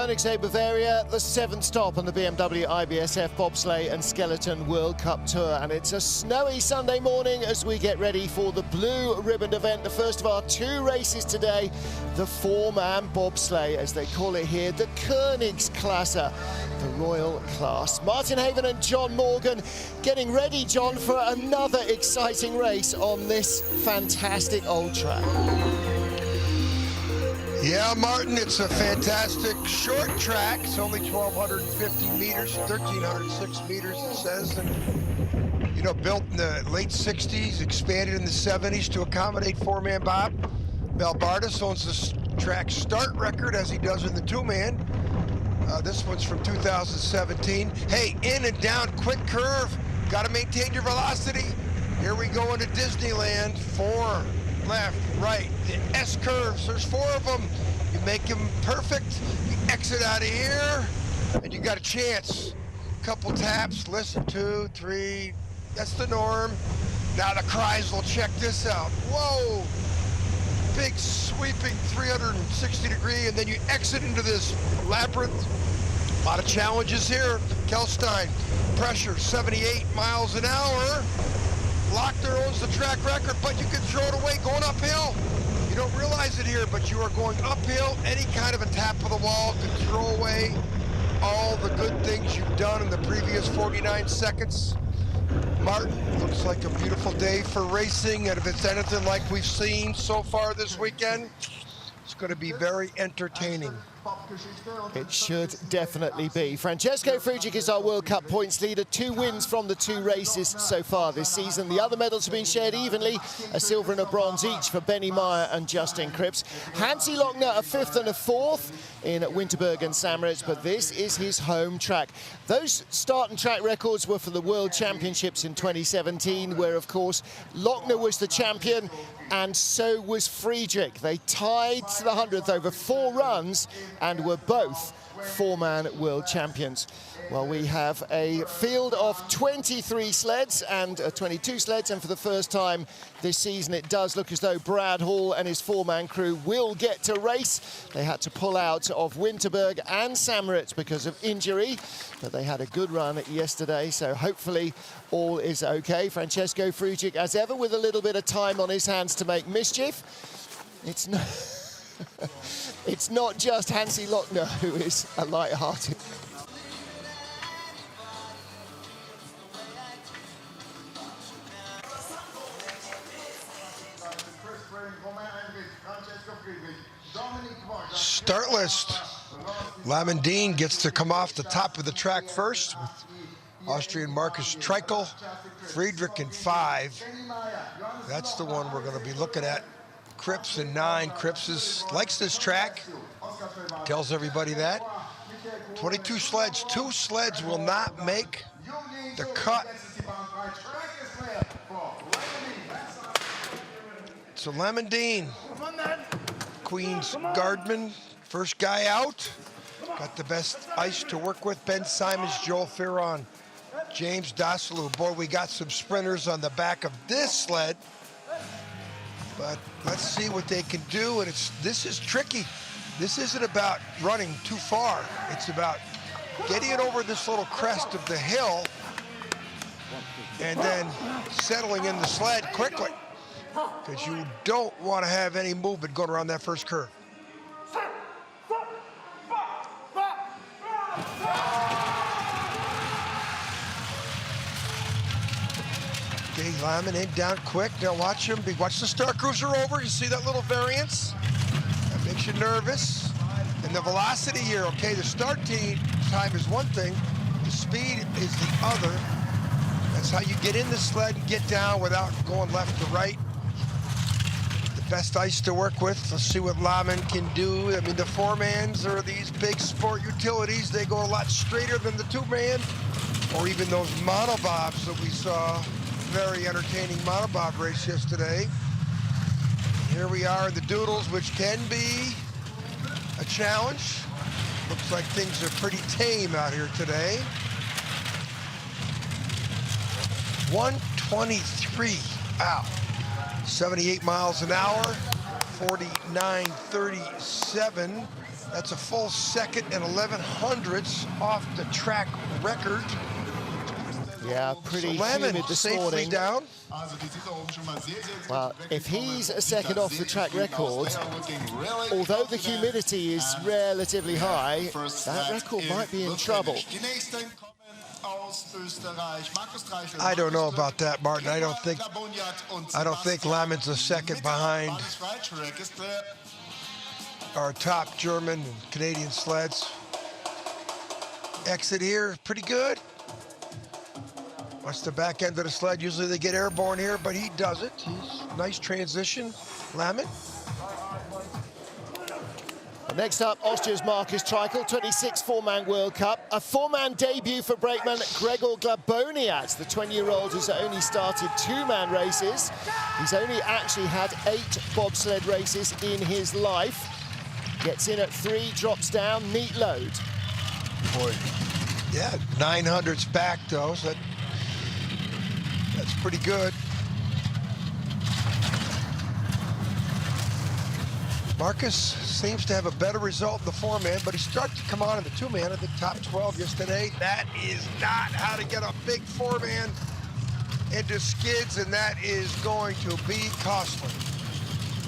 Königssee, Bavaria, the 7th stop on the BMW IBSF Bobsleigh and Skeleton World Cup Tour. And it's a snowy Sunday morning as we get ready for the blue ribbon event, the first of our 2 races today, the 4-man bobsleigh, as they call it here, the Königsklasse, the royal class. Martin Haven and John Morgan getting ready, John, for another exciting race on this fantastic old track. Yeah, Martin, it's a fantastic short track. It's only 1,250 meters, 1,306 meters, it says. And, you know, built in the late 60s, expanded in the 70s to accommodate 4-man bob. Bardis owns the track start record, as he does in the 2-man. This one's from 2017. Hey, in and down, quick curve. Got to maintain your velocity. Here we go into Disneyland. 4, left, right, the S-curves, there's 4 of them. You make them perfect, you exit out of here, and you got a chance. Couple taps, listen, 2, 3, that's the norm. Now the cries will check this out. Whoa, big sweeping 360 degree, and then you exit into this labyrinth. A lot of challenges here. Kelstein, pressure, 78 miles an hour. Lochner owns the track record, but you can throw it away going uphill. You don't realize it here, but you are going uphill. Any kind of a tap of the wall can throw away all the good things you've done in the previous 49 seconds. Martin, looks like a beautiful day for racing, and if it's anything like we've seen so far this weekend, it's going to be very entertaining. It should definitely be. Francesco Frugic is our World Cup points leader. 2 wins from the 2 races so far this season. The other medals have been shared evenly, a silver and a bronze each for Benny Meyer and Justin Cripps. Hansi Lochner a 5th and a 4th in Winterberg and St. but this is his home track. Those start and track records were for the World Championships in 2017, where, of course, Lochner was the champion, and so was Friedrich. They tied to the 100th over 4 runs and were both 4-man world champions. Well, we have a field of 23 sleds and 22 sleds, and for the first time this season it does look as though Brad Hall and his 4-man crew will get to race. They had to pull out of Winterberg and St. because of injury, but they had a good run yesterday, so hopefully all is okay. Francesco Frugic, as ever, with a little bit of time on his hands to make mischief. It's no it's not just Hansi Lochner who is a light-hearted. Start list. Lamandine gets to come off the top of the track first with Austrian Marcus Treichel, Friedrich in 5. That's the one we're going to be looking at. Cripps in 9. Cripps likes this track, tells everybody that. 22 sleds. 2 sleds will not make the cut. So Lamandine, Queen's Guardman, first guy out. Got the best ice to work with. Ben Simons, Joel Ferron, James Dassalou. Boy, we got some sprinters on the back of this sled. But let's see what they can do, and this is tricky. This isn't about running too far. It's about getting it over this little crest of the hill and then settling in the sled quickly, because you don't want to have any movement going around that first curve. Okay, Lyman in down quick. Now watch him. Watch the Star Cruiser over. You see that little variance? That makes you nervous. And the velocity here, okay, the start time is one thing. The speed is the other. That's how you get in the sled and get down without going left to right. The best ice to work with. Let's see what Lyman can do. I mean, the 4-mans are these big sport utilities. They go a lot straighter than the 2-man, or even those monobobs that we saw. Very entertaining monobob race yesterday. Here we are in the Doodles, which can be a challenge. Looks like things are pretty tame out here today. 123, wow. 78 miles an hour, 49.37. That's a full second and 11/100ths off the track record. Yeah, pretty so humid this morning. Down. Well, if he's a second off the track record, although the humidity is relatively high, that record might be in trouble. I don't know about that, Martin. I don't think Lamin's a second behind our top German and Canadian sleds. Exit here, pretty good. Watch the back end of the sled. Usually they get airborne here, but he doesn't. He's nice transition, Lamin. Next up, Austria's Marcus Treichel, 26 four-man World Cup. A four-man debut for brakeman Gregor Glaboniat, the 20-year-old who's only started two-man races. He's only actually had 8 bobsled races in his life. Gets in at 3, drops down, neat load. Boy, yeah, 900's back though, so that's pretty good. Marcus seems to have a better result in the four-man, but he started to come on in the two-man at the top 12 yesterday. That is not how to get a big four-man into skids, and that is going to be costly.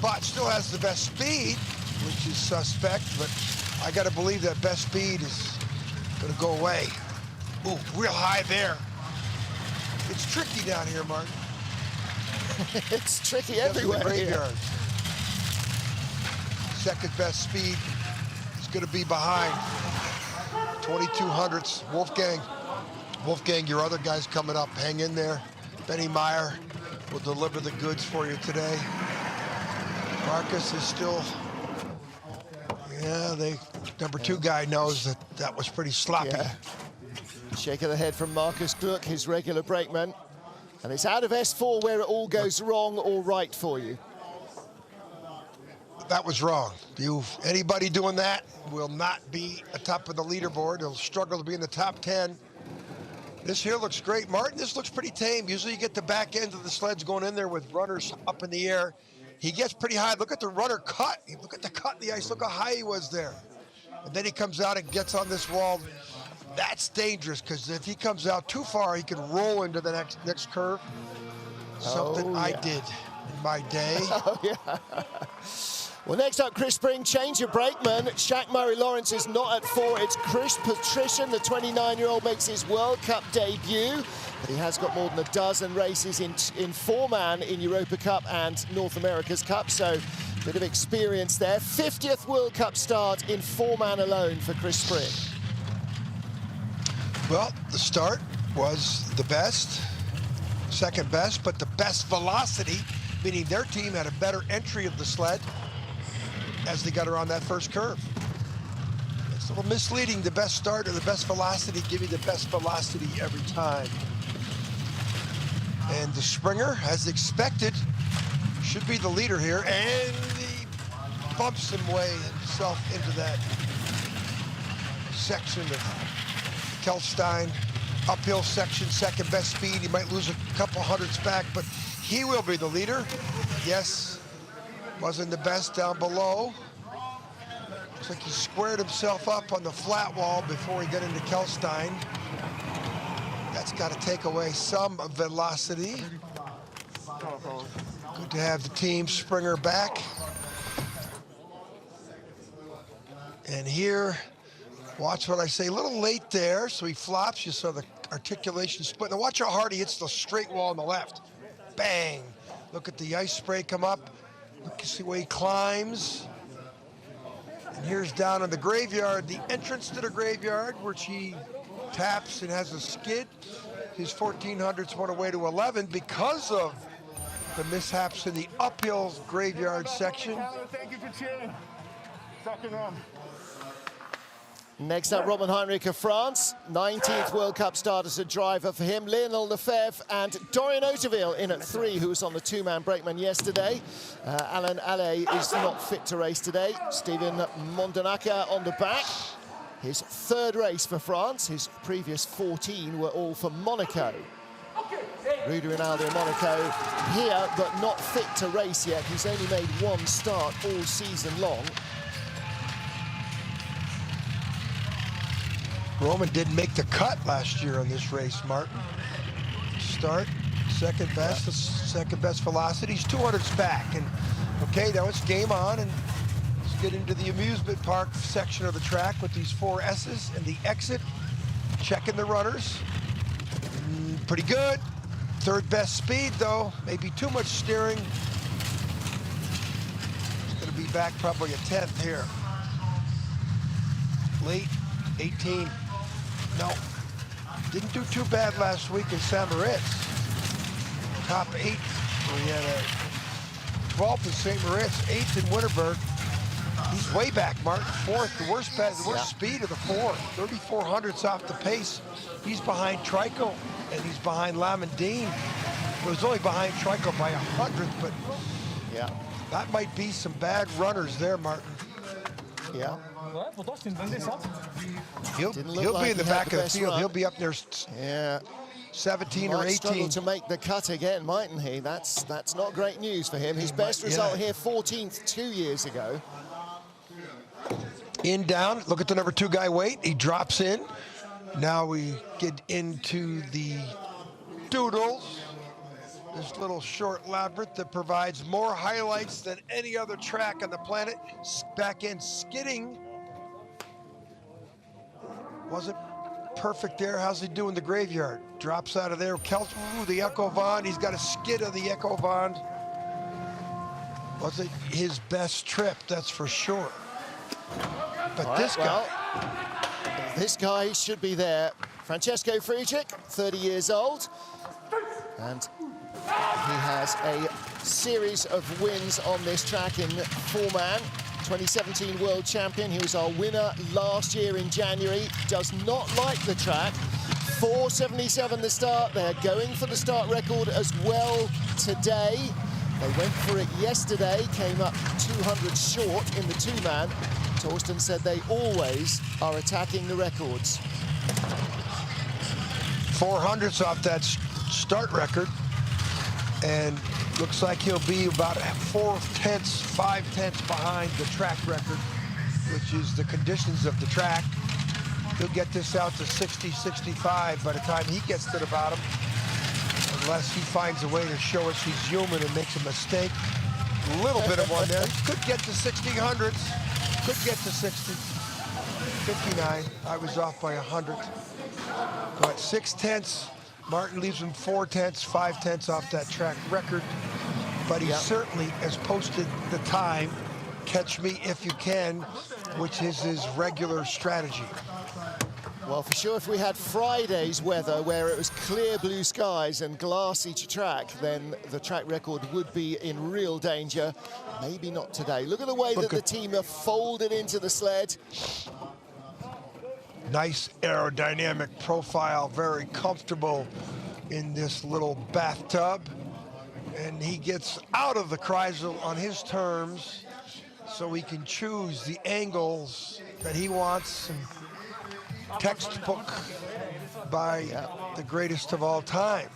But still has the best speed, which is suspect, but I got to believe that best speed is going to go away. Ooh, real high there. It's tricky down here, Martin. It's tricky everywhere. Graveyard. Second best speed is going to be behind 2200ths. Wolfgang, your other guys coming up. Hang in there. Benny Meyer will deliver the goods for you today. Marcus is still, yeah, number 2 guy knows that was pretty sloppy. Yeah. Shake of the head from Marcus Gluck, his regular brakeman. And it's out of S4 where it all goes wrong or right for you. That was wrong. Anybody doing that will not be atop of the leaderboard. They'll struggle to be in the top 10. This here looks great. Martin, this looks pretty tame. Usually you get the back end of the sleds going in there with runners up in the air. He gets pretty high. Look at the runner cut. Look at the cut in the ice. Look how high he was there. And then he comes out and gets on this wall. That's dangerous, because if he comes out too far, he can roll into the next curve. Something I did in my day. Oh, yeah. Well, next up, Chris Spring, change of brakeman. Shaq Murray-Lawrence is not at 4. It's Chris Patrician, the 29-year-old, makes his World Cup debut. But he has got more than a dozen races in four-man in Europa Cup and North America's Cup, so a bit of experience there. 50th World Cup start in four-man alone for Chris Spring. Well, the start was the best, second best, but the best velocity, meaning their team had a better entry of the sled as they got around that first curve. It's a little misleading. The best start or the best velocity give you the best velocity every time. And the Springer, as expected, should be the leader here, and he bumps himself into that section of Kelstein. Uphill section, second best speed. He might lose a couple hundredths back, but he will be the leader. Yes, wasn't the best down below. Looks like he squared himself up on the flat wall before he got into Kelstein. That's got to take away some velocity. Good to have the team Springer back. And here, watch what I say, a little late there, so he flops. You saw the articulation split. Now watch how hard he hits the straight wall on the left. Bang. Look at the ice spray come up. Look, you see where he climbs. And here's down in the graveyard, the entrance to the graveyard, which he taps and has a skid. His 1400s went away to 11 because of the mishaps in the uphill graveyard section. Thank you for cheering. Second round. Next up, Robin Heinrich of France. 19th World Cup start as a driver for him. Lionel Lefebvre and Dorian Oteville in at 3, who was on the two-man brakeman yesterday. Alain Allais is not fit to race today. Steven Mondanaka on the back. His third race for France. His previous 14 were all for Monaco. Rudy Ronaldo in Monaco here, but not fit to race yet. He's only made one start all season long. Roman didn't make the cut last year on this race, Martin. Start, second best, the second best velocity. He's 200s back, and okay, now it's game on, and let's get into the amusement park section of the track with these 4 S's and the exit. Checking the runners. Pretty good. Third best speed, though. Maybe too much steering. It's going to be back probably a 10th here. Late 18. No. Didn't do too bad last week in St. Moritz. Top 8. We had a 12th in St. Moritz, 8th in Winterberg. He's way back, Martin. 4th, the worst speed of the 4. 3,400s off the pace. He's behind Trico, and he's behind Lamondine. He was only behind Trico by 100th, but yeah, that might be some bad runners there, Martin. Yeah. He'll be in the back of the field. He'll be up there. Yeah. 17 or 18. Might struggle to make the cut again, mightn't he? That's not great news for him. His best result here, 14th 2 years ago. In, down, look at the number 2 guy wait. He drops in. Now we get into the doodles. This little short labyrinth that provides more highlights than any other track on the planet. Back end skidding. Wasn't perfect there. How's he doing the graveyard? Drops out of there. Ooh, the Echo Bond. He's got a skid of the Echo Bond. Wasn't his best trip, that's for sure. But this guy should be there. Francesco Friedrich, 30 years old. And he has a series of wins on this track in 4-man. 2017 world champion. He was our winner last year in January. Does not like the track. 4:77 the start. They're going for the start record as well today. They went for it yesterday, came up 200 short in the 2-man. Torsten said they always are attacking the records. 400s off that start record, and looks like he'll be about 5/10 behind the track record, which is the conditions of the track. He'll get this out to 60, 65 by the time he gets to the bottom, unless he finds a way to show us he's human and makes a mistake. A little bit of one there. He could get to 60/100s. Could get to 60. 59. I was off by 100. But 6/10. Martin leaves him 4/10, 5/10 off that track record. But he certainly has posted the time, catch me if you can, which is his regular strategy. Well, for sure, if we had Friday's weather where it was clear blue skies and glassy track, then the track record would be in real danger. Maybe not today. Look at the way that the team are folded into the sled. Nice aerodynamic profile, very comfortable in this little bathtub. And he gets out of the Kreisel on his terms, so he can choose the angles that he wants. And textbook by the greatest of all time.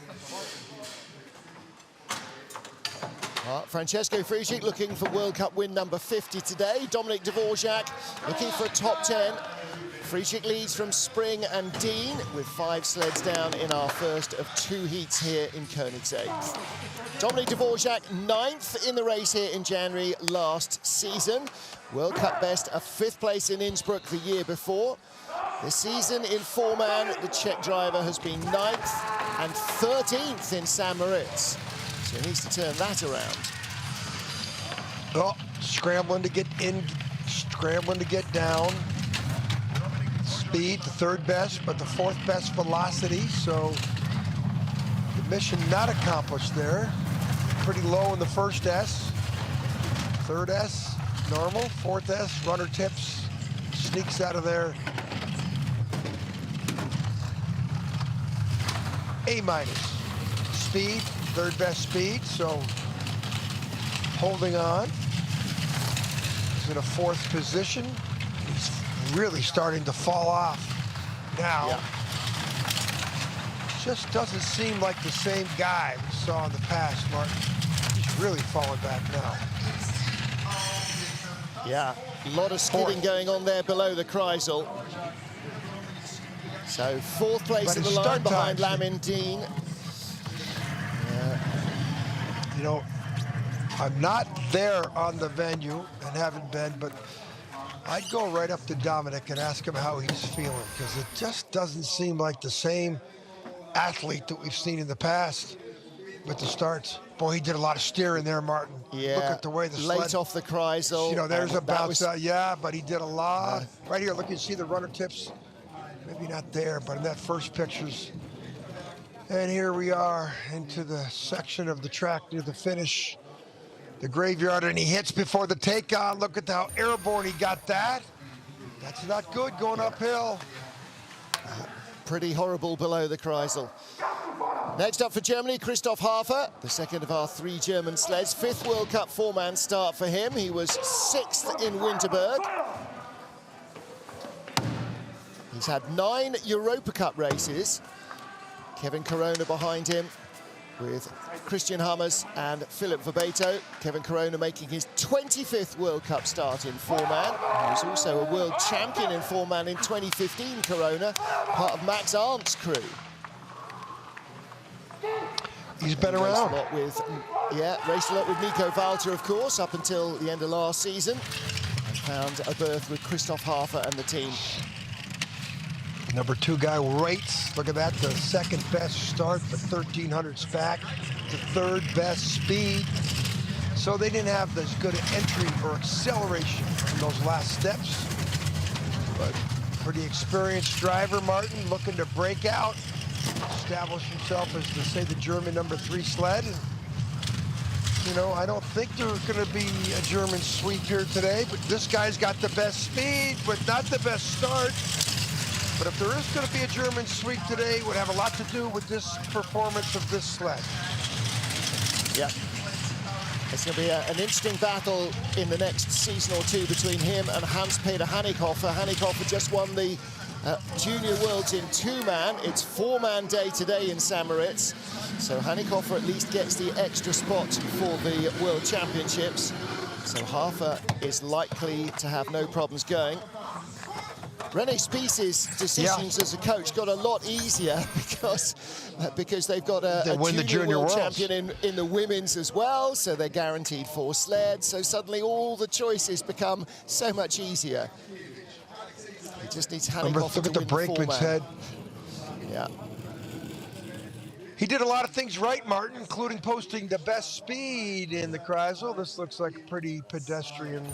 Francesco Friedrich looking for World Cup win number 50 today. Dominic Dvorak looking for a top 10. Friedrich leads from Spring and Dean with 5 sleds down in our first of 2 heats here in Königssee. Dominic Dvorak 9th in the race here in January last season. World Cup best, a 5th place in Innsbruck the year before. This season in 4-man, the Czech driver has been 9th and 13th in St. Moritz. So he needs to turn that around. Oh, scrambling to get in, scrambling to get down. Speed, the 3rd best, but the 4th best velocity. So the mission not accomplished there. Pretty low in the 1st S. 3rd S, normal. 4th S, runner tips, sneaks out of there. A-. Speed, 3rd best speed, so holding on. He's in a 4th position. He's really starting to fall off now. Just doesn't seem like the same guy we saw in the past, Martin. He's really falling back now. Yeah, a lot of skidding going on there below the Kreisel. So fourth place in the line behind Lamin Dean. You know, I'm not there on the venue and haven't been, but I'd go right up to Dominic and ask him how he's feeling, because it just doesn't seem like the same athlete that we've seen in the past with the starts. Boy, he did a lot of steering there, Martin. Yeah, look at the way the sled, late off the Kreisel. You know, there's about yeah, but he did a lot. Right here, look, you see the runner tips. Maybe not there, but in that first pictures. And here we are into the section of the track near the finish, the graveyard, and he hits before the takeoff. Look at how airborne he got that. That's not good going uphill. Pretty horrible below the Kreisel. Next up for Germany, Christoph Hafer, the second of our 3 German sleds. 5th World Cup 4-man start for him. He was 6th in Winterberg. He's had 9 Europa Cup races. Kevin Corona behind him with Christian Hummers and Philip Verbeto. Kevin Corona making his 25th World Cup start in 4-man. He was also a world champion in 4-man in 2015, Corona, part of Max Arndt's crew. He's been around. Raced a lot with Nico Walter, of course, up until the end of last season. And found a berth with Christoph Hafer and the team. Number 2 guy rates, look at that, the second best start, the 1300 SPAC, the 3rd best speed. So they didn't have as good an entry or acceleration in those last steps. But pretty experienced driver, Martin, looking to break out, establish himself as, to say, the German number 3 sled. And, you know, I don't think there's going to be a German sweep here today, but this guy's got the best speed, but not the best start. But if there is going to be a German sweep today, it would have a lot to do with this performance of this sled. Yeah. It's going to be an interesting battle in the next season or two between him and Hans-Peter Hanikhofer. Hanikhofer just won the Junior Worlds in 2-man. It's 4-man day today in St. Moritz. So Hanikhofer at least gets the extra spot for the World Championships. So Hafer is likely to have no problems going. René Spiess's decisions as a coach got a lot easier because they've got a junior world champion in the women's as well, so they're guaranteed 4 sleds. So suddenly all the choices become so much easier. He just needs Hanikhofer Look at the brakeman's head. Yeah. He did a lot of things right, Martin, including posting the best speed in the Kreisel. This looks like a pretty pedestrian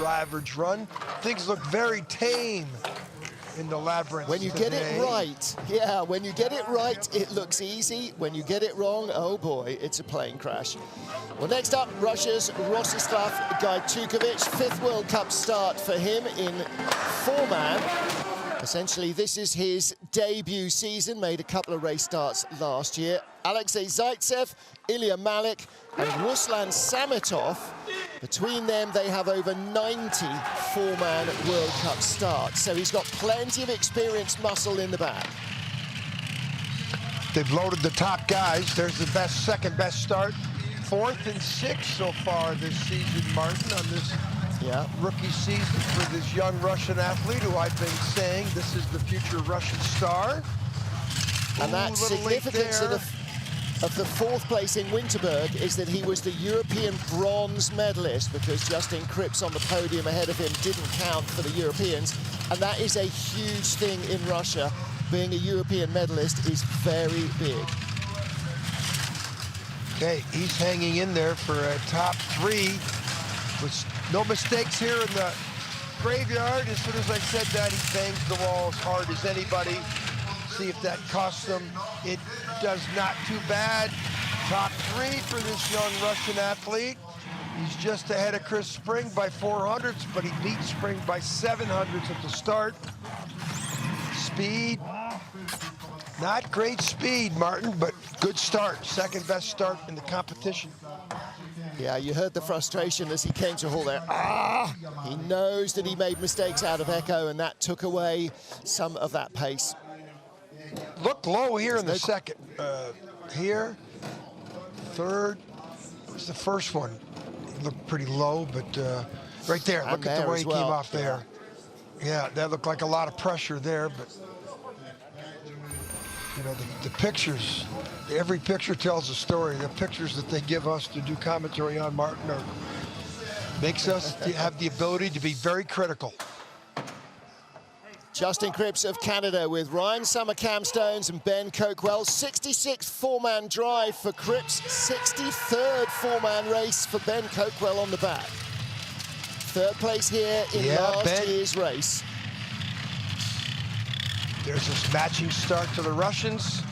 average run. Things look very tame in the labyrinth. When you get it right, yeah, when you get it right, it looks easy. When you get it wrong, oh boy, it's a plane crash. Well, next up, Russia's Rostislav Gajtukovic, 5th World Cup start for him in 4-man. Essentially, this is his debut season, made a couple of race starts last year. Alexei Zaitsev, Ilya Malik, and Ruslan Samitov. Between them, they have over 90 4-man World Cup starts. So he's got plenty of experienced muscle in the back. They've loaded the top guys. There's the best, second best start. 4th and 6th so far this season, Martin, on this rookie season for this young Russian athlete who I've been saying this is the future Russian star. And that significance of the 4th place in Winterberg is that he was the European bronze medalist, because Justin Cripps on the podium ahead of him didn't count for the Europeans. And that is a huge thing in Russia. Being a European medalist is very big. Okay, he's hanging in there for a top 3. With no mistakes here in the graveyard. As soon as I said that, he bangs the wall as hard as anybody. See if that costs them. It does not. Too bad. Top 3 for this young Russian athlete. He's just ahead of Chris Spring by 400ths, but he beat Spring by 700ths at the start. Speed. Not great speed, Martin, but good start. Second best start in the competition. Yeah, you heard the frustration as he came to a halt there. He knows that he made mistakes out of Echo, and that took away some of that pace. Look low here in the second. Here, 3rd. What's the first one? It looked pretty low, but right there. And look at the way he came off there. Yeah, that looked like a lot of pressure there, but You know, the pictures, every picture tells a story. The pictures that they give us to do commentary on Martin makes us have the ability to be very critical. Justin Cripps of Canada with Ryan Summer-Camstones and Ben Coakwell. 66th four-man drive for Cripps, 63rd four-man race for Ben Coakwell on the back. Third place here in last year's race. There's this matching start to the Russians.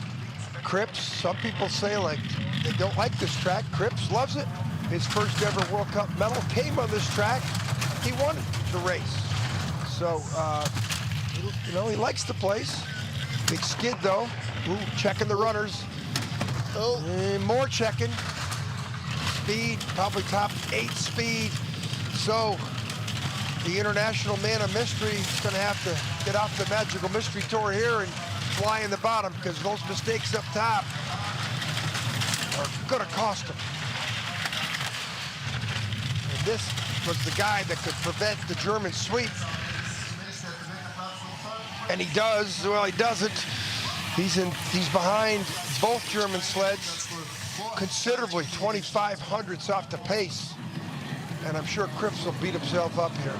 Cripps, some people say like they don't like this track. Cripps loves it. His first ever World Cup medal came on this track. He wanted the race. So, you know, he likes the place. Big skid though. Ooh, checking the runners. Oh, and more checking. Speed, probably top 8 speed. So, the international man of mystery is going to have to get off the magical mystery tour here and fly in the bottom, because those mistakes up top are going to cost him. And this was the guy that could prevent the German sweep. And he does. Well, he doesn't. He's behind both German sleds considerably, 2,500ths off the pace. And I'm sure Cripps will beat himself up here.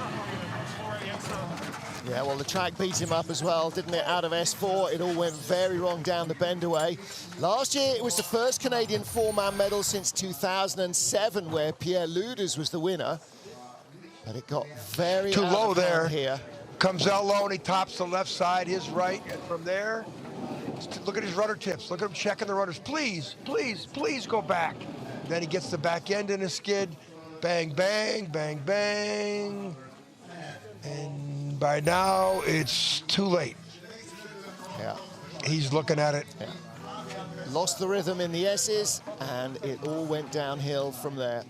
Yeah, well, the track beat him up as well, didn't it? Out of S4, it all went very wrong down the bendaway. Last year, it was the first Canadian four-man medal since 2007, where Pierre Luders was the winner. But it got very too low there. Here. Comes out low and he tops the left side, his right, and from there, look at his rudder tips. Look at him checking the rudders. Please, please, please go back. Then he gets the back end in a skid. Bang, bang, bang, bang. And by now, it's too late. Yeah. He's looking at it. Yeah. Lost the rhythm in the S's, and it all went downhill from there.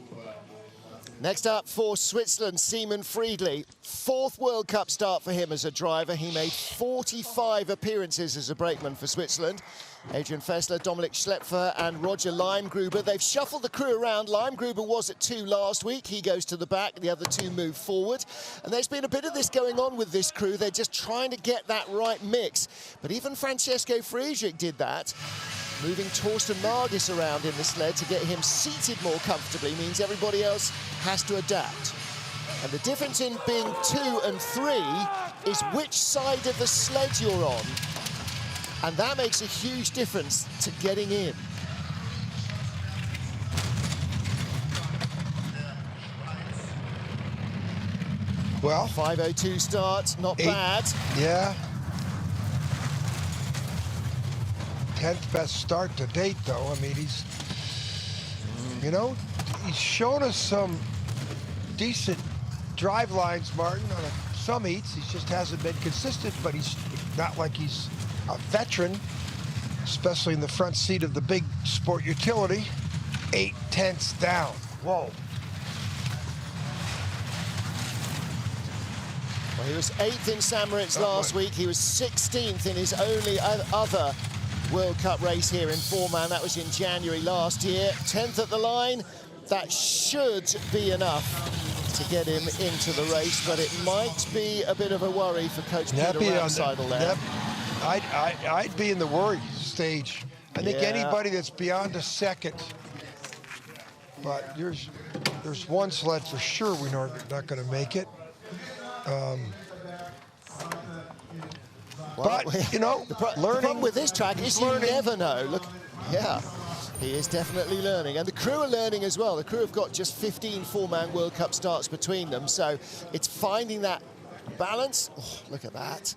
Next up for Switzerland, Simon Friedli. 4th World Cup start for him as a driver. He made 45 appearances as a brakeman for Switzerland. Adrian Fessler, Dominik Schlepfer and Roger Leimgruber. They've shuffled the crew around. Leimgruber was at 2 last week. He goes to the back. The other 2 move forward. And there's been a bit of this going on with this crew. They're just trying to get that right mix. But even Francesco Friedrich did that. Moving Torsten Margis around in the sled to get him seated more comfortably means everybody else has to adapt. And the difference in being 2 and 3 is which side of the sled you're on. And that makes a huge difference to getting in. Well, 5:02 start, not bad. Yeah. 10th best start to date, though. I mean, he's, you know, he's shown us some decent drive lines, Martin, on some heats. He just hasn't been consistent, but he's not like he's a veteran, especially in the front seat of the big sport utility. 8/10ths down. Whoa. Well, he was 8th in St. Moritz last week. He was 16th in his only other World Cup race here in four-man. That was in January last year. 10th at the line. That should be enough to get him into the race, but it might be a bit of a worry for Coach Peter Ramseidel there. I'd be in the worry stage. I think anybody that's beyond a second, but there's one sled for sure we know not going to make it. Well, but, you know, the problem with this track is you never know. Look, yeah, he is definitely learning. And the crew are learning as well. The crew have got just 15 four-man World Cup starts between them. So it's finding that balance. Oh, look at that.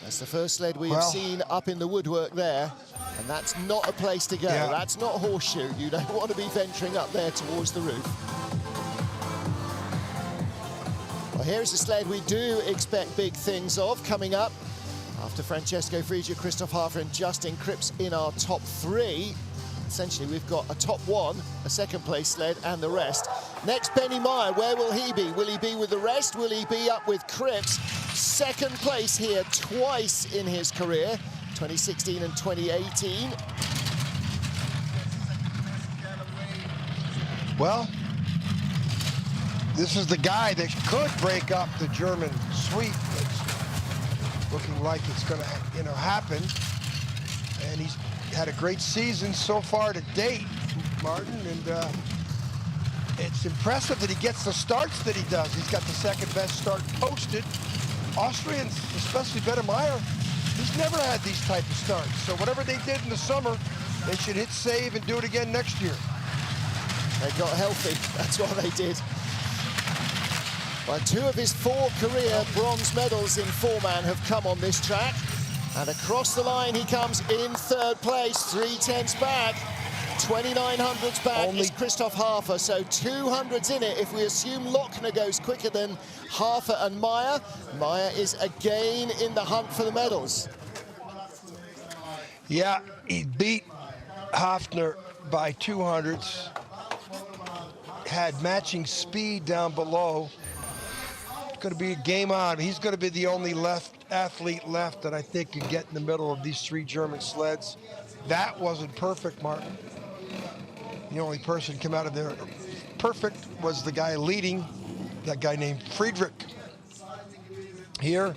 That's the first sled we have seen up in the woodwork there. And that's not a place to go. Yeah. That's not horseshoe. You don't want to be venturing up there towards the roof. Well, here's a sled we do expect big things of coming up. After Francesco Friedrich, Christoph Hafer and Justin Cripps in our top 3. Essentially, we've got a top 1, a second-place sled, and the rest. Next, Benny Meyer. Where will he be? Will he be with the rest? Will he be up with Cripps? Second place here twice in his career, 2016 and 2018. Well, this is the guy that could break up the German sweep. looking like it's going to, happen. And he's had a great season so far to date, Martin, and it's impressive that he gets the starts that he does. He's got the second best start posted. Austrians, especially Bennemeyer, he's never had these type of starts. So whatever they did in the summer, they should hit save and do it again next year. They got healthy, that's what they did. Well, 2 of his 4 career bronze medals in 4-man have come on this track. And across the line he comes in 3rd place, 3/10 back. 2900s back is Christoph Hafer, so 200s in it if we assume Lochner goes quicker than Hafer and Meyer. Meyer is again in the hunt for the medals. Yeah, he beat Hafner by 200s, had matching speed down below. It's going to be a game on. He's going to be the only athlete left that I think can get in the middle of these 3 German sleds. That wasn't perfect, Martin. The only person come out of there perfect was the guy leading, that guy named Friedrich. Here,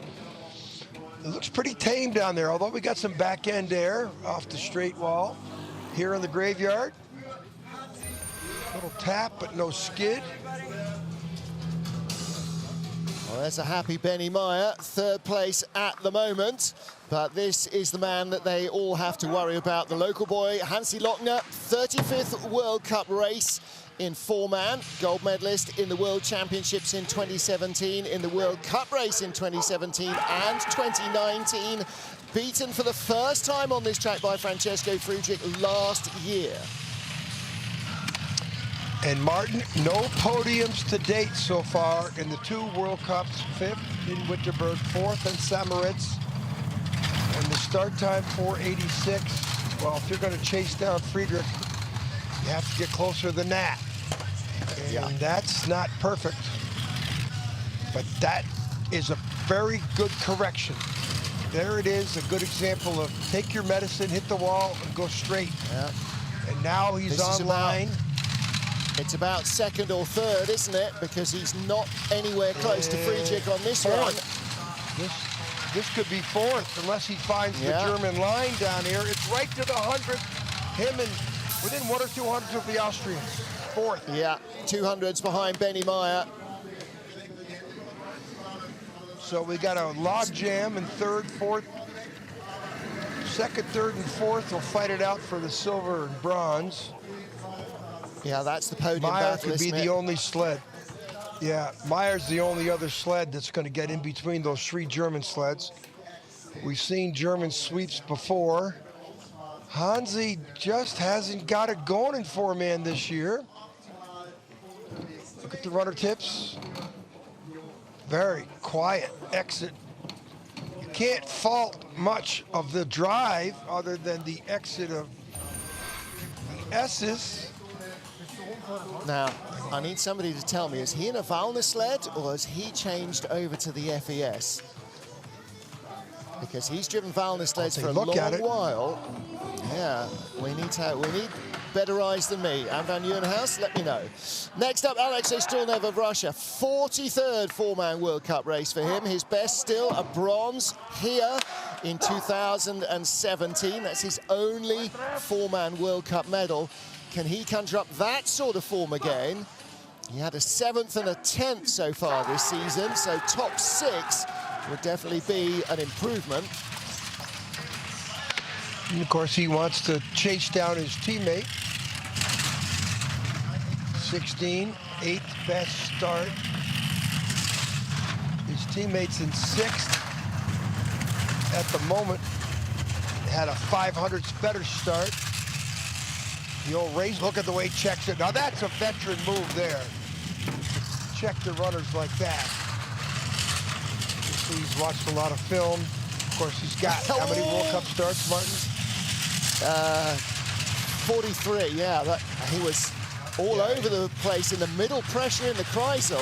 it looks pretty tame down there, although we got some back end air off the straight wall. Here in the graveyard, little tap, but no skid. Well, there's a happy Benny Meyer, 3rd place at the moment. But this is the man that they all have to worry about. The local boy, Hansi Lochner, 35th World Cup race in 4-man. Gold medalist in the World Championships in 2017, in the World Cup race in 2017 and 2019. Beaten for the first time on this track by Francesco Friedrich last year. And Martin, no podiums to date so far in the 2 World Cups, 5th in Winterberg, 4th in Samaritz. And the start time, 4:86. Well, if you're going to chase down Friedrich, you have to get closer than that. And that's not perfect. But that is a very good correction. There it is, a good example of take your medicine, hit the wall, and go straight. Yeah. And now he's online. It's about 2nd or 3rd, isn't it? Because he's not anywhere close to Friedrich on this run. This could be 4th unless he finds the German line down here. It's right to the 100th. Him and within 1 or 2 hundredths of the Austrians. 4th. Yeah, 200s behind Benny Meyer. So we got a log jam in 3rd, 4th. 2nd, 3rd, and 4th will fight it out for the silver and bronze. Yeah, that's the podium Meyer battle, could be the only sled. Yeah, Meyer's the only other sled that's going to get in between those 3 German sleds. We've seen German sweeps before. Hansi just hasn't got it going in 4-man this year. Look at the runner tips. Very quiet exit. You can't fault much of the drive other than the exit of the S's. Now, I need somebody to tell me, is he in a Valner sled or has he changed over to the FES? Because he's driven Valner sleds for a long while. Yeah, we need better eyes than me. And Van Nieuwenhuis, let me know. Next up, Alexei Stronev of Russia. 43rd 4-man World Cup race for him. His best still, a bronze here in 2017. That's his only 4-man World Cup medal. Can he conjure up that sort of form again? He had a 7th and a 10th so far this season, so top 6 would definitely be an improvement. And of course, he wants to chase down his teammate. 16, 8th best start. His teammate's in 6th at the moment. Had a 500ths better start. The old race, look at the way he checks it. Now that's a veteran move there. Check the runners like that. He's watched a lot of film. Of course, he's got how many World Cup starts, Martin? 43, yeah. He was all over the place in the middle pressure in the Kreisel,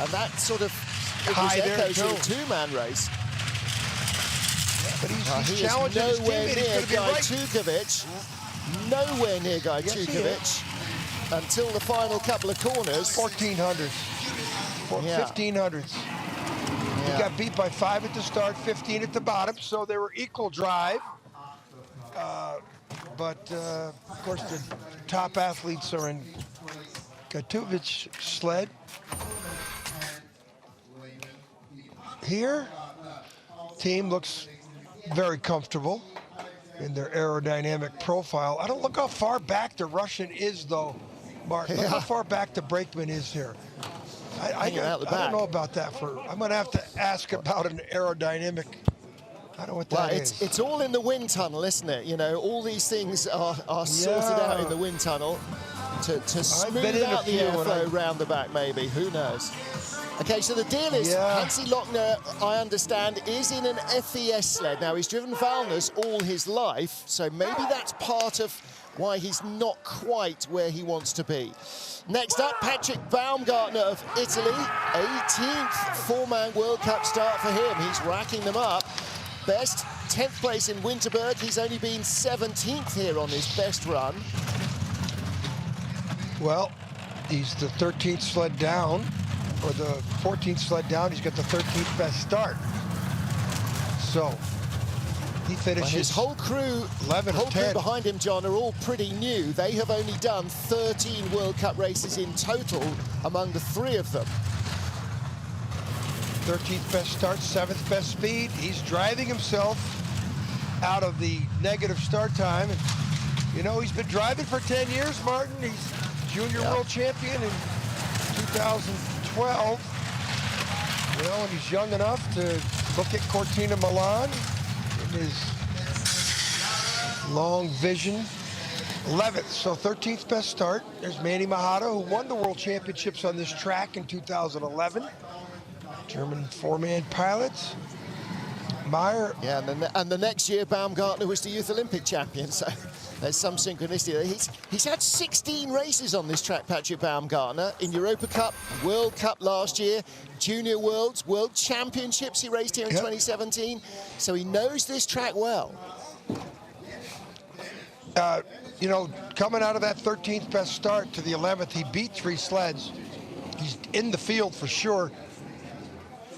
and that sort of echoes in a 2-man race. Yeah, but he's challenging his teammate. He's going to be right. Nowhere near Guy Tukovic until the final couple of corners. 1400s. 1500s. He got beat by 5 at the start, 15 at the bottom, so they were equal drive. But of course, the top athletes are in Katowice sled. Here, team looks very comfortable in their aerodynamic profile. I don't look how far back the Russian is, though, Mark. Look how far back the brakeman is here. I don't know about that. I'm going to have to ask about an aerodynamic. I don't know what that is. It's all in the wind tunnel, isn't it? You know, all these things are sorted out in the wind tunnel to smooth out the airflow round the back, maybe. Who knows? Okay, so the deal is, Hansi Lochner, I understand, is in an FES sled. Now, he's driven Valners all his life, so maybe that's part of why he's not quite where he wants to be. Next up, Patrick Baumgartner of Italy. 18th four-man World Cup start for him. He's racking them up. Best, 10th place in Winterberg. He's only been 17th here on his best run. Well, he's the 13th sled down, or the 14th sled down. He's got the 13th best start. So he finishes. His whole crew, 11 whole of crew 10. behind him, John, are all pretty new. They have only done 13 World Cup races in total among the 3 of them. 13th best start, 7th best speed. He's driving himself out of the negative start time. And, you know, he's been driving for 10 years, Martin. He's junior world champion in 2012. You know, and he's young enough to look at Cortina Milan in his long vision. 11th, so 13th best start. There's Manny Mahata, who won the world championships on this track in 2011. German four-man pilots. Meyer. Yeah, and the next year, Baumgartner was the Youth Olympic champion, so there's some synchronicity there. He's had 16 races on this track, Patrick Baumgartner, in Europa Cup, World Cup last year, Junior Worlds, World Championships he raced here in 2017, so he knows this track well. You know, coming out of that 13th best start to the 11th, he beat 3 sleds. He's in the field for sure.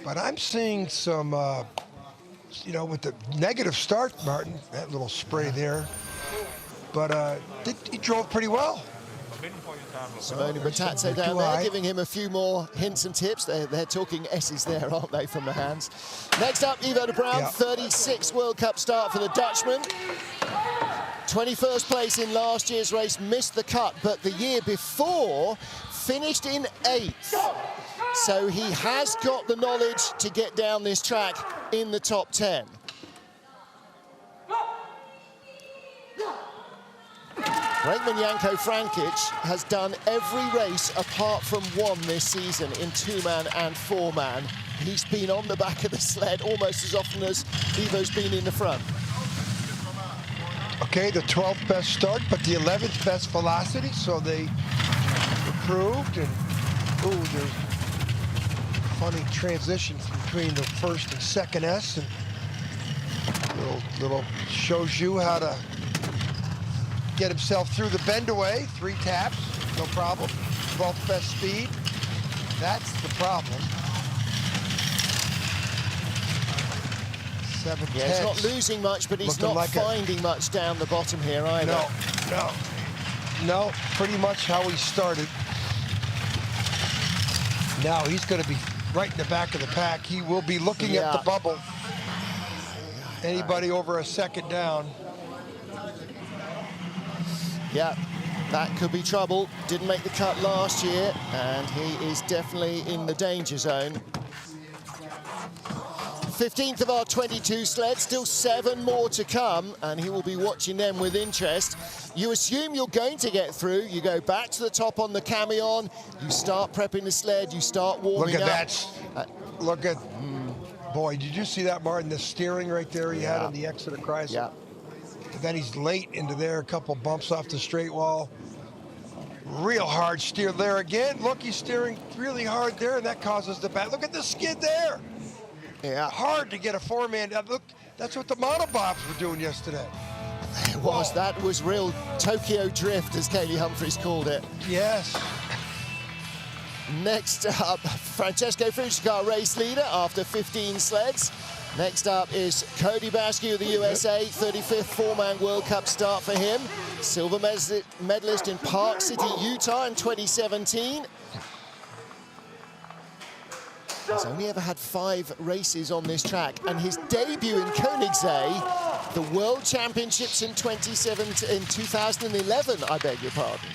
But I'm seeing some, you know, with the negative start, Martin, that little spray there. But he drove pretty well. Simone Batazzo down there, giving him a few more hints and tips. They're talking S's there, aren't they, from the hands. Next up, Ivo de Bruin, 36th World Cup start for the Dutchman. 21st place in last year's race, missed the cut, but the year before finished in 8th. So he has got the knowledge to get down this track in the top 10. Brakeman Janko Frankic has done every race apart from one this season in 2-man and 4-man. He's been on the back of the sled almost as often as Ivo's been in the front. Okay, the 12th best start, but the 11th best velocity, so they improved. And, ooh, there's funny transition between the first and second S, and little shows you how to get himself through the bend away. 3 taps, no problem. 12th best speed. That's the problem. 7 Yeah, he's not losing much, but he's not finding much down the bottom here either. No, pretty much how he started. Now he's going to be right in the back of the pack. He will be looking at the bubble. Anybody over a second down. Yeah, that could be trouble. Didn't make the cut last year, and he is definitely in the danger zone. 15th of our 22 sleds, still 7 more to come, and he will be watching them with interest. You assume you're going to get through. You go back to the top on the camion, you start prepping the sled, you start warming up. Look at that. Look at, boy, did you see that, Martin? The steering right there he had on the Exeter Chrysler. Yeah. And then he's late into there, a couple bumps off the straight wall. Real hard steer there again. Look, he's steering really hard there, and that causes the back. Look at the skid there. Yeah. Hard to get a 4-man. Look, that's what the monobobs were doing yesterday. It was. That was real Tokyo drift, as Kaylee Humphries called it. Yes. Next up, Francesco Fujikawa, race leader after 15 sleds. Next up is Cody Basque of the USA, 35th four-man World Cup start for him. Silver medalist in Park City, Utah in 2017. He's only ever had 5 races on this track, and his debut in Königssee, the World Championships in 2011, I beg your pardon.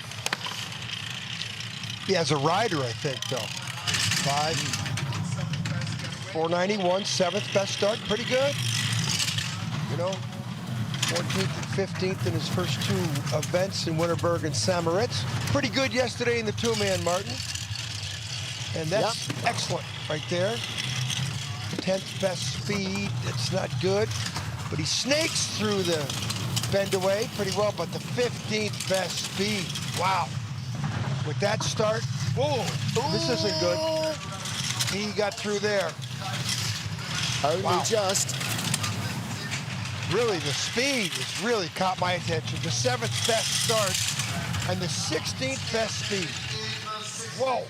Yeah, as a rider, I think, though. 491, 7th best start, pretty good. You know, 14th and 15th in his first 2 events in Winterberg and Samaritz. Pretty good yesterday in the 2-man, Martin. And that's excellent right there. 10th best speed, it's not good. But he snakes through the bend away pretty well, but the 15th best speed, wow. With that start, whoa, this isn't good. He got through there. Only just. Really, the speed has really caught my attention. The 7th best start and the 16th best speed. Whoa.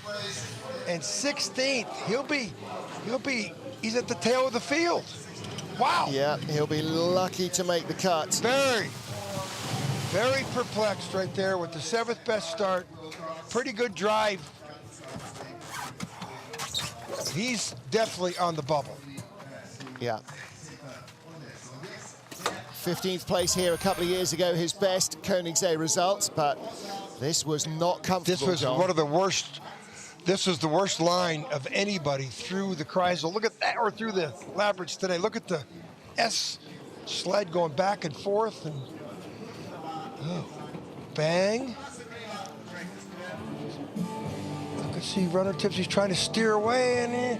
And 16th, he's at the tail of the field. Wow. Yeah, he'll be lucky to make the cut. Very perplexed right there with the 7th best start. Pretty good drive. He's definitely on the bubble. Yeah. 15th place here a couple of years ago, his best Königssee results, but this was not comfortable. This was one of the worst. This was the worst line of anybody through the Kreisel. Look at that, or through the Labrits today. Look at the S sled going back and forth, and bang. Look at see runner tips. He's trying to steer away, and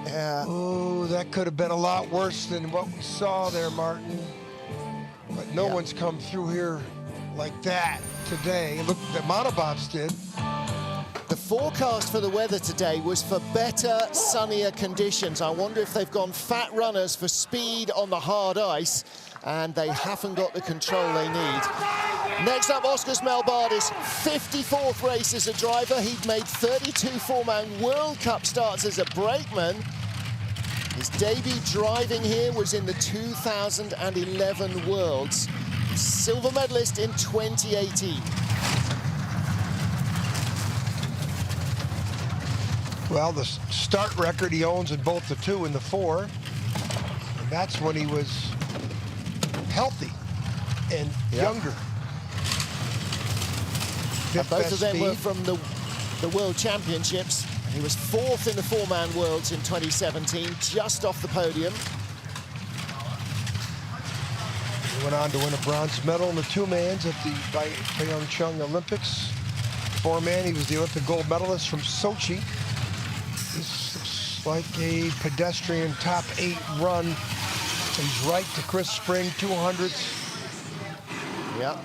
yeah. Oh, that could have been a lot worse than what we saw there, Martin. But no one's come through here like that today. Look, the monobobs did. The forecast for the weather today was for better, sunnier conditions. I wonder if they've gone fat runners for speed on the hard ice, and they haven't got the control they need. Next up, Oskars Melbardis, 54th race as a driver. He'd made 32 four-man World Cup starts as a brakeman. His debut driving here was in the 2011 Worlds. Silver medalist in 2018. Well, the start record he owns in both the 2 and the 4. And that's when he was healthy and younger. And both of them were from the World Championships. He was 4th in the four-man Worlds in 2017, just off the podium. He went on to win a bronze medal in the 2-mans at the Pyeongchang Olympics. 4-man, he was the Olympic gold medalist from Sochi. This looks like a pedestrian top 8 run. He's right to Chris Spring, 200s. Yeah.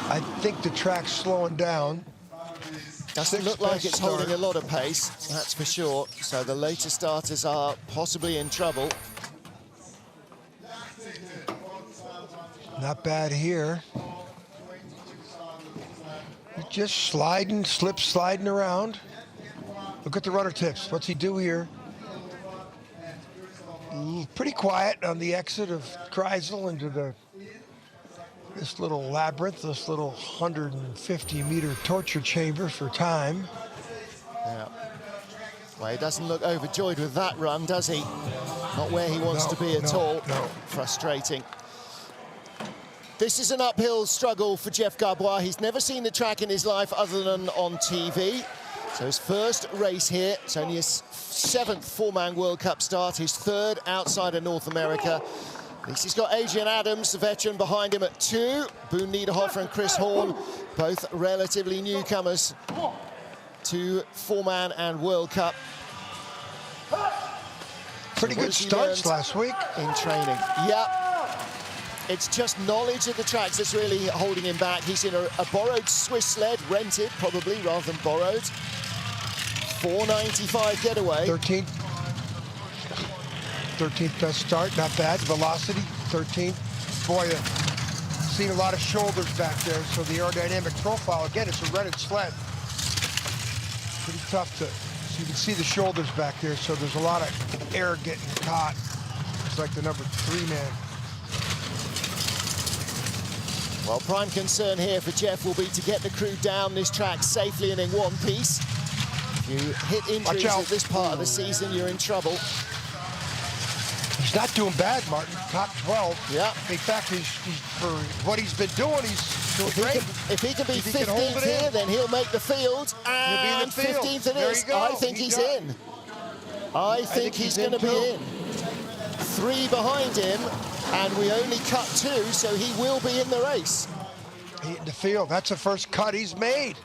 I think the track's slowing down. Doesn't look like it's holding a lot of pace, that's for sure. So the later starters are possibly in trouble. Not bad here. Just sliding, sliding around. Look at the runner tips. What's he do here? Pretty quiet on the exit of Kreisel into this little labyrinth, this little 150-meter torture chamber for time. Yeah. Well, he doesn't look overjoyed with that run, does he? Not where he wants to be at all. No. Frustrating. This is an uphill struggle for Jeff Garbois. He's never seen the track in his life other than on TV. So his first race here, it's only his 7th four-man World Cup start, his 3rd outside of North America. At least he's got Adrian Adams, the veteran, behind him at 2. Boone Niederhofer and Chris Horn, both relatively newcomers to four-man and World Cup. Pretty good starts last week. In training, yeah. It's just knowledge of the tracks that's really holding him back. He's in a borrowed Swiss sled, rented probably rather than borrowed. 495 getaway. 13th best start, not bad. Velocity, 13th. Boy, seen a lot of shoulders back there, so the aerodynamic profile, again, it's a rented sled. tough to, so you can see the shoulders back there, so there's a lot of air getting caught. It's like the number 3 man. Well, prime concern here for Jeff will be to get the crew down this track safely and in one piece. If you hit injuries at this part of the season, you're in trouble. He's not doing bad, Martin. Top 12. Yeah. In fact, he's for what he's been doing, he's doing great. If he can be 15th here, then he'll make the field. And 15th it is. I think he's in. I think he's going to be in. 3 behind him, and we only cut 2, so he will be in the race. He hit the field. That's the first cut he's made.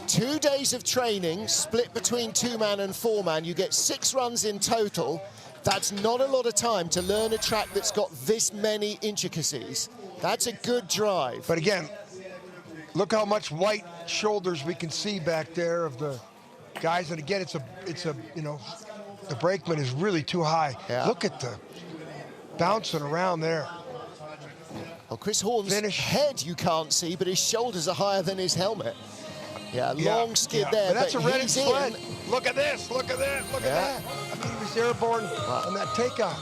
2 days of training, split between 2-man and 4-man. You get 6 runs in total. That's not a lot of time to learn a track that's got this many intricacies. That's a good drive. But again, look how much white shoulders we can see back there of the guys. And again, it's a you know, the brakeman is really too high. Yeah. Look at the bouncing around there. Well, Chris Horn's head you can't see, but his shoulders are higher than his helmet. Yeah, long skid there, but that's a red sled. In. Look at this, look at that, look at that. I mean, he was airborne on that takeoff.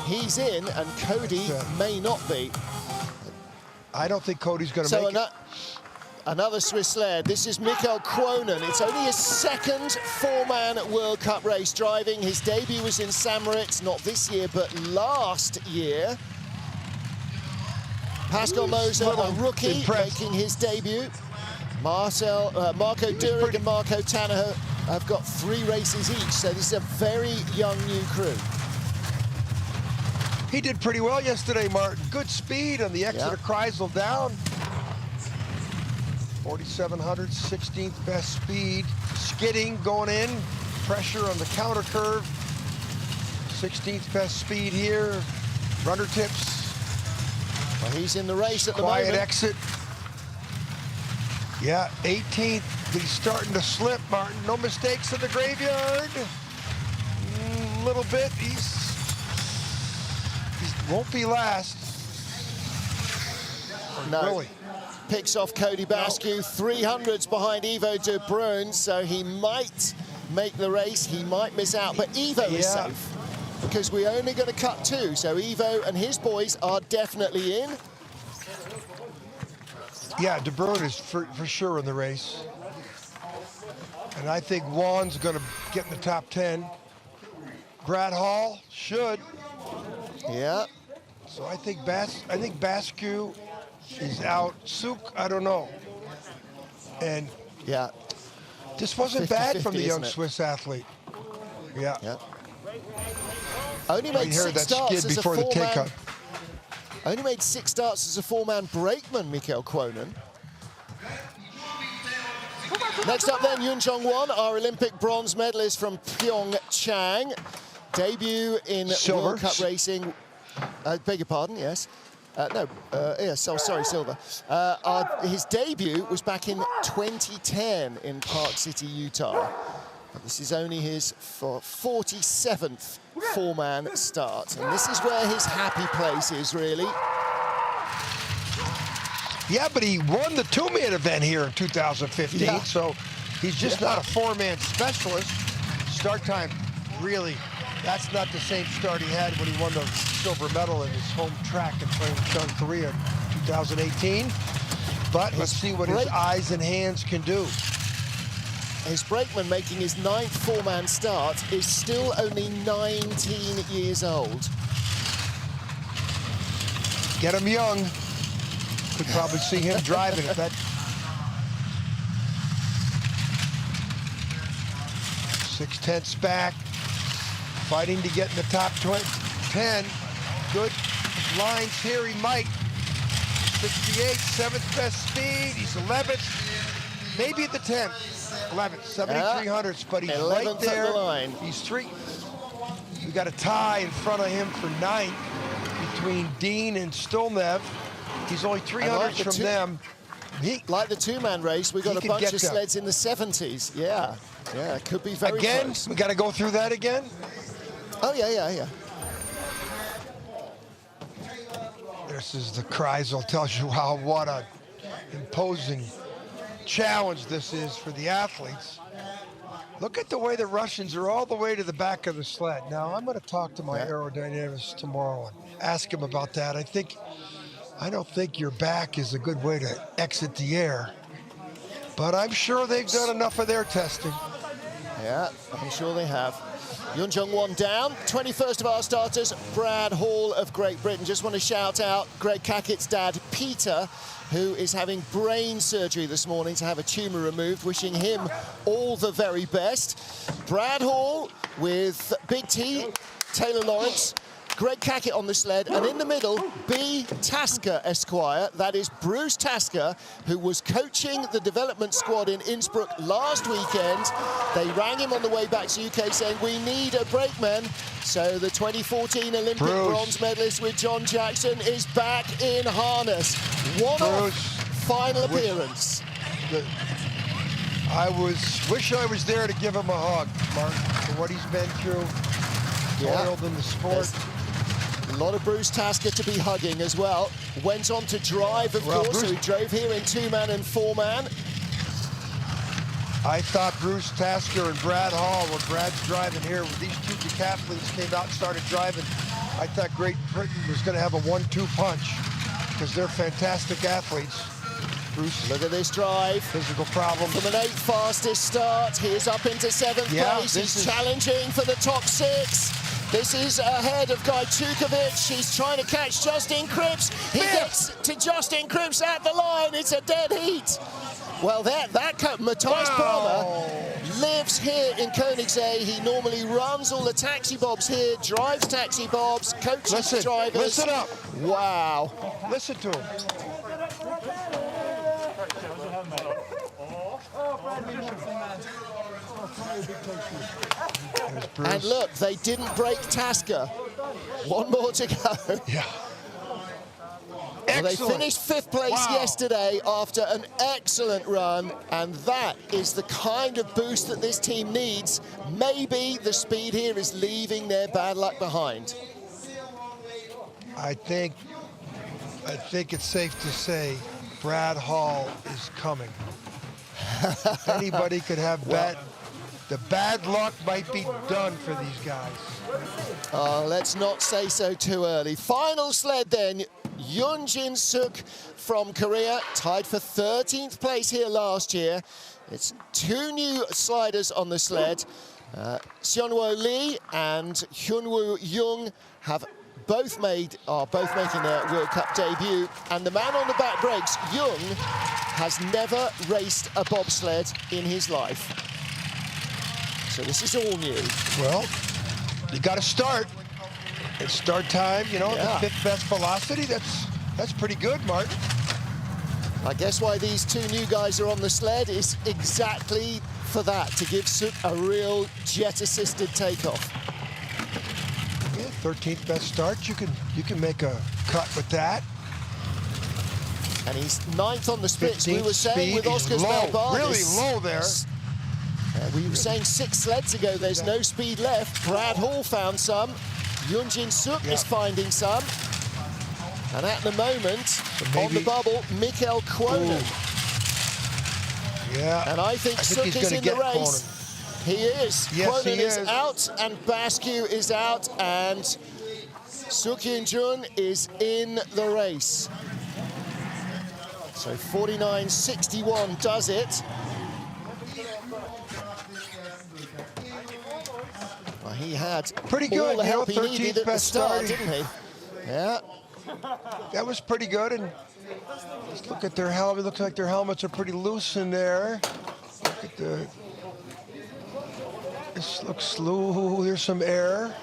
He's in, and Cody may not be. I don't think Cody's going to make it. Another Swiss sled. This is Mikkel Kronen. It's only his 2nd 4-man World Cup race driving. His debut was in St. Moritz, not this year, but last year. Pascal Moser, a rookie, making his debut. Marco Durig and Marco Tanner have got 3 races each, so this is a very young new crew. He did pretty well yesterday, Martin. Good speed on the exit of Kreisel down. 4,700, 16th best speed. Skidding going in, pressure on the counter curve. 16th best speed here. Runner tips. Well, he's in the race at the moment. Quiet exit. Yeah, 18th, but he's starting to slip, Martin. No mistakes in the graveyard. A little bit. He won't be last. No. Really. Picks off Cody Bascu. 300s behind Ivo de Bruyn, so he might make the race. He might miss out, but Ivo is safe because we're only going to cut 2. So Ivo and his boys are definitely in. Yeah, De Bruyn is for sure in the race. And I think Juan's going to get in the top 10. Brad Hall should. Yeah. So I think Bascu is out. Suk, I don't know. And this wasn't bad from the young Swiss athlete. Yeah. Only made 6 starts as a before the takeoff. Only made 6 starts as a 4-man brakeman, Mikkel Kronen. Next up then, Yun Jong-won, our Olympic bronze medalist from Pyeongchang. Debut in World Cup racing. Beg your pardon, yes. Sorry, silver. His debut was back in 2010 in Park City, Utah. This is only his 47th 4-man start. And this is where his happy place is, really. Yeah, but he won the 2-man event here in 2015, so he's just not a 4-man specialist. Start time, really, that's not the same start he had when he won the silver medal in his home track in Pyeongchang, Korea in 2018. But let's see what his eyes and hands can do. His brakeman making his 9th 4-man start is still only 19 years old. Get him young. Could probably see him driving at that. 6/10 back. Fighting to get in the top 10. Good lines here, he might. 68, 7th best speed. He's 11th. Maybe at the 10th. 11th, 7,300s, but he's right there. He's 3. We got a tie in front of him for 9th between Dean and Stolnev. He's only 300s from them. Like the 2-man race, we got a bunch of sleds in the 70s. Yeah, it could be very close. We got to go through that again? Oh, yeah. This is the Kreisel. Tells you what a imposing challenge this is for the athletes. Look at the way the Russians are all the way to the back of the sled. Now, I'm going to talk to my aerodynamicist tomorrow and ask him about that. I don't think your back is a good way to exit the air, but I'm sure they've done enough of their testing. Yeah, I'm sure they have. Yun Jung-won down. 21st of our starters, Brad Hall of Great Britain. Just want to shout out Greg Cackett's dad, Peter, who is having brain surgery this morning to have a tumour removed. Wishing him all the very best. Brad Hall with Big T, Taylor Lawrence, Greg Cackett on the sled, and in the middle, B. Tasker Esquire. That is Bruce Tasker, who was coaching the development squad in Innsbruck last weekend. They rang him on the way back to UK saying, we need a brakeman. So the 2014 Olympic bronze medalist with John Jackson is back in harness. One-off final appearance. Wish I was there to give him a hug, Martin, for what he's been through. Toiled in the sport. A lot of Bruce Tasker to be hugging as well. Went on to drive, of course, so he drove here in 2-man and 4-man. I thought Bruce Tasker and Brad Hall, when Brad's driving here, with these two decathletes came out and started driving, I thought Great Britain was going to have a 1-2 punch because they're fantastic athletes. Bruce, look at this drive. Physical problem. From an 8th fastest start, he is up into 7th place. He's challenging for the top 6. This is ahead of Guy Tukovic. He's trying to catch Justin Cripps. He gets to Justin Cripps at the line. It's a dead heat. Well, Matthias Palmer lives here in Königssee. He normally runs all the taxi bobs here, drives taxi bobs, coaches drivers. Listen up. Wow. Listen to him. And look, they didn't break Tasker. One more to go. Yeah. Well, they finished 5th place yesterday after an excellent run, and that is the kind of boost that this team needs. Maybe the speed here is leaving their bad luck behind. I think it's safe to say Brad Hall is coming. Anybody could have the bad luck might be done for these guys. Let's not say so too early. Final sled then. Yoon Jin Suk from Korea, tied for 13th place here last year. It's 2 new sliders on the sled. Seonwoo Lee and Hyunwoo Jung are both making their World Cup debut. And the man on the back brakes, Jung, has never raced a bobsled in his life. So this is all new. Well, you got to start. It's start time, you know, the 5th best velocity. That's pretty good, Martin. I guess why these 2 new guys are on the sled is exactly for that, to give Suk a real jet-assisted takeoff. Yeah, 13th best start. You can make a cut with that. And he's 9th on the splits. We were saying with Oscar's Melbardis, really low there. We were saying 6 sleds ago, there's no speed left. Brad Hall found some. Yoon Jin Suk is finding some. And at the moment, on the bubble, Mikkel Kwonen. Yeah. And I think Suk is in the race. He is. Yes, Kwonen he is is out, and Bascu is out, and Suk Hyun Jun is in the race. So 49.61 does it. Well, he had pretty good, all the help he 13th needed at the best start, starting. didn't he? Yeah. That was pretty good. And let's look at their helmet. It looks like their helmets are pretty loose in there. Look at this looks loose. There's some air.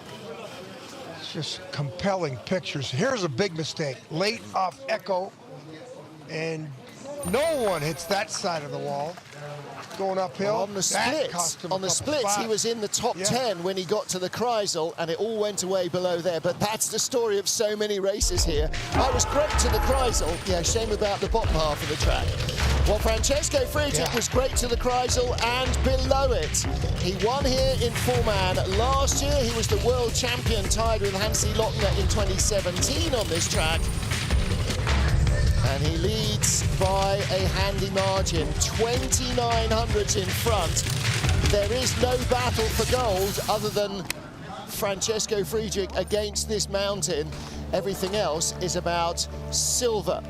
It's just compelling pictures. Here's a big mistake. Late off echo, and no one hits that side of the wall. Going uphill. Well, on the splits, he was in the top 10 when he got to the Kreisel, and it all went away below there. But that's the story of so many races here. I was great to the Kreisel. Yeah, shame about the bottom half of the track. Well, Francesco Friedrich was great to the Kreisel and below it. He won here in 4-man. Last year, he was the world champion, tied with Hansi Lochner in 2017 on this track. And he leads by a handy margin, 29 hundredths in front. there is no battle for gold other than Francesco Friedrich against this mountain. Everything else is about silver.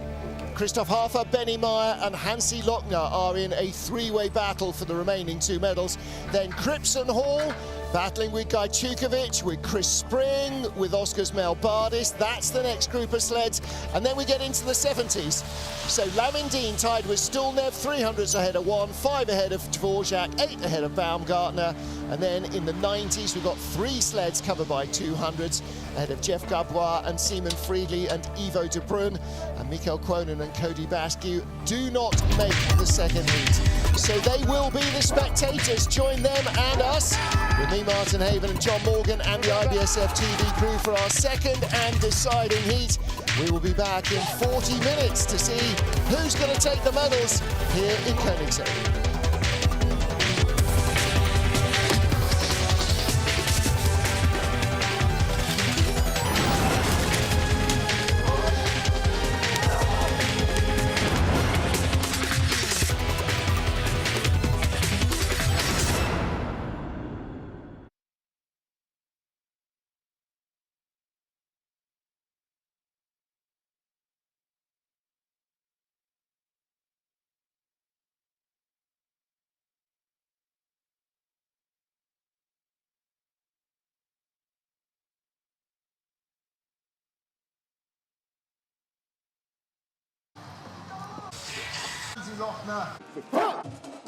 Christoph Hafer, Benny Meyer and Hansi Lochner are in a three-way battle for the remaining 2 medals. Then Cripson Hall battling with Guy Chukovic, with Chris Spring, with Oskars Melbardis. That's the next group of sleds. And then we get into the 70s. So Lamindine tied with Stulnev, 300s ahead of 1, 5 ahead of Dvorak, 8 ahead of Baumgartner. And then in the 90s, we've got 3 sleds covered by 200s ahead of Jeff Gabois and Simon Friedli and Ivo de Bruyne. And Mikkel Kwonen and Cody Bascu do not make the second heat. So they will be the spectators. Join them and us, with me, Martin Haven, and John Morgan, and the IBSF TV crew for our second and deciding heat. We will be back in 40 minutes to see who's going to take the medals here in Königssee. Lochner.